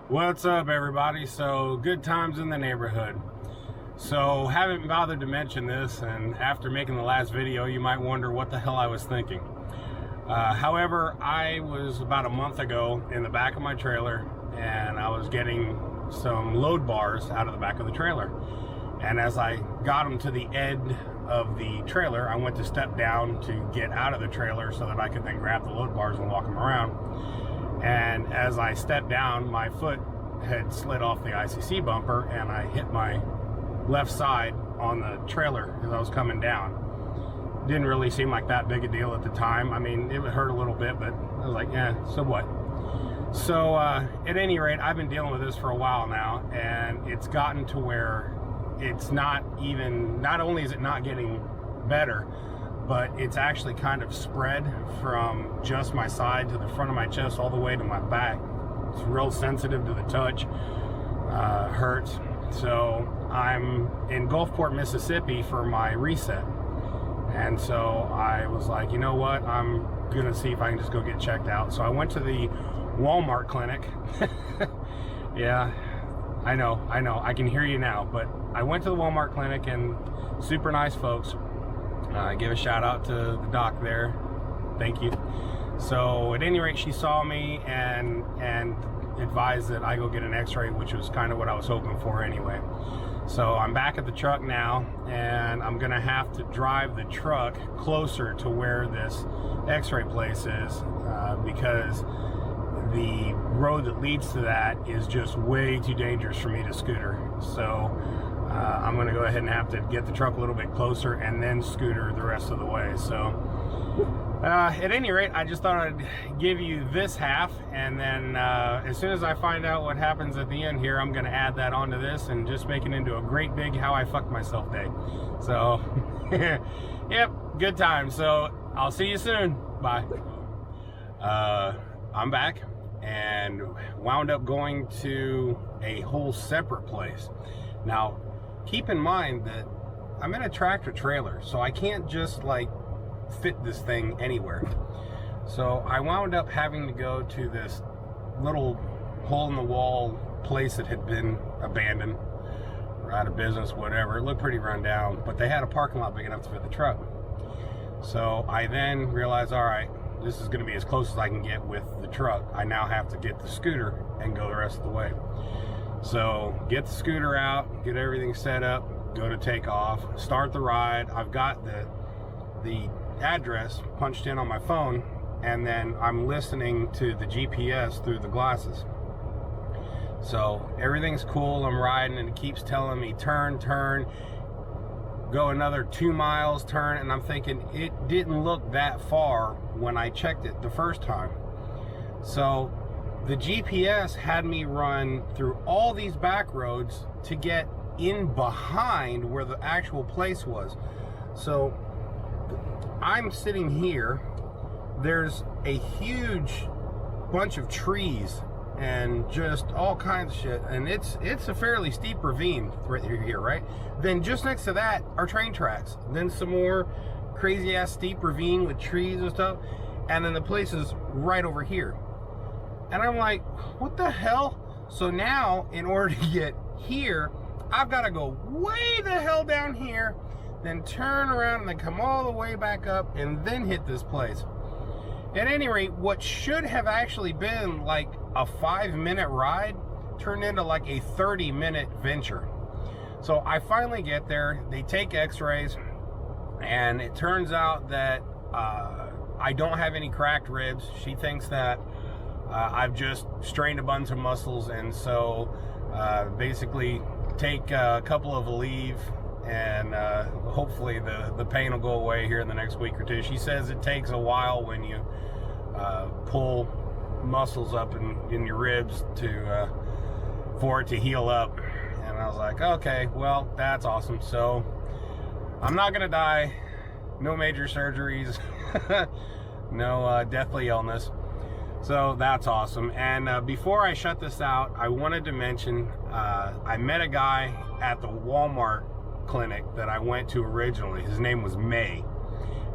What's up, everybody? So, good times in the neighborhood. So, haven't bothered to mention this, and after making the last video, you might wonder what the hell I was thinking. However, I was about a month ago in the back of my trailer, and I was getting some load bars out of the back of the trailer. And as I got them to the end of the trailer, I went to step down to get out of the trailer so that I could then grab the load bars and walk them around. And as I stepped down, my foot had slid off the ICC bumper and I hit my left side on the trailer as I was coming down. Didn't really seem like that big a deal at the time. I mean, it would hurt a little bit, but I was like, yeah, so what? So at any rate, I've been dealing with this for a while now, and it's gotten to where it's not only is it not getting better, but it's actually kind of spread from just my side to the front of my chest all the way to my back. It's real sensitive to the touch, hurts. So I'm in Gulfport, Mississippi for my reset. And so I was like, you know what? I'm gonna see if I can just go get checked out. So I went to the Walmart clinic. Yeah, I know, I can hear you now, but I went to the Walmart clinic and super nice folks. Give a shout out to the doc there. Thank you. So at any rate, she saw me and advised that I go get an x-ray, which was kind of what I was hoping for anyway. So I'm back at the truck now, and I'm gonna have to drive the truck closer to where this x-ray place is, because the road that leads to that is just way too dangerous for me to scooter. So I'm going to go ahead and have to get the truck a little bit closer and then scooter the rest of the way. So at any rate, I just thought I'd give you this half, and then as soon as I find out what happens at the end here, I'm going to add that onto this and just make it into a great big how I fucked myself day. So yep, good time. So I'll see you soon. Bye. I'm back and wound up going to a whole separate place. Now, keep in mind that I'm in a tractor trailer, so I can't just like fit this thing anywhere. So I wound up having to go to this little hole-in-the-wall place that had been abandoned or out of business, whatever. It looked pretty run down, but they had a parking lot big enough to fit the truck. So I then realized, all right, this is going to be as close as I can get with the truck. I now have to get the scooter and go the rest of the way. So get the scooter out, get everything set up, go to take off, start the ride. I've got the address punched in on my phone, and then I'm listening to the GPS through the glasses. So everything's cool, I'm riding, and it keeps telling me turn, go another 2 miles, turn, and I'm thinking it didn't look that far when I checked it the first time. So the GPS had me run through all these back roads to get in behind where the actual place was. So I'm sitting here, there's a huge bunch of trees and just all kinds of shit, and it's a fairly steep ravine right here, right? Then just next to that are train tracks, then some more crazy ass steep ravine with trees and stuff, and then the place is right over here. And I'm like, what the hell? So now, in order to get here, I've got to go way the hell down here, then turn around and then come all the way back up and then hit this place. At any rate, what should have actually been like a 5-minute ride turned into like a 30-minute venture. So I finally get there, they take x-rays, and it turns out that I don't have any cracked ribs. She thinks that I've just strained a bunch of muscles, and so basically take a couple of Aleve, and hopefully the pain will go away here in the next week or two. She says it takes a while when you pull muscles up in your ribs for it to heal up. And I was like, okay, well, that's awesome. So I'm not gonna die, no major surgeries, no deathly illness. So that's awesome. And before I shut this out, I wanted to mention I met a guy at the Walmart clinic that I went to originally. His name was May,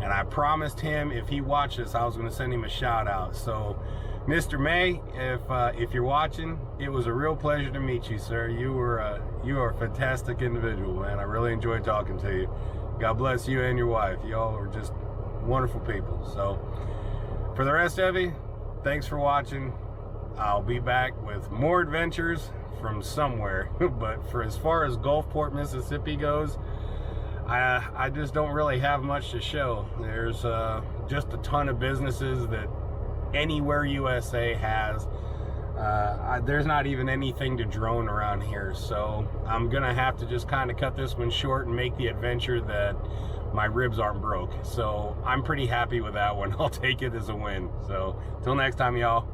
and I promised him if he watched this I was going to send him a shout out. So Mr. May, if you're watching, it was a real pleasure to meet you, sir. You are a fantastic individual, man. I really enjoyed talking to you. God bless you and your wife. Y'all are just wonderful people. So, for the rest of you, thanks for watching. I'll be back with more adventures from somewhere. But for as far as Gulfport, Mississippi goes, I just don't really have much to show. There's just a ton of businesses that anywhere USA has. There's not even anything to drone around here, so I'm gonna have to just kind of cut this one short and make the adventure that my ribs aren't broke. So I'm pretty happy with that one. I'll take it as a win. So till next time, y'all.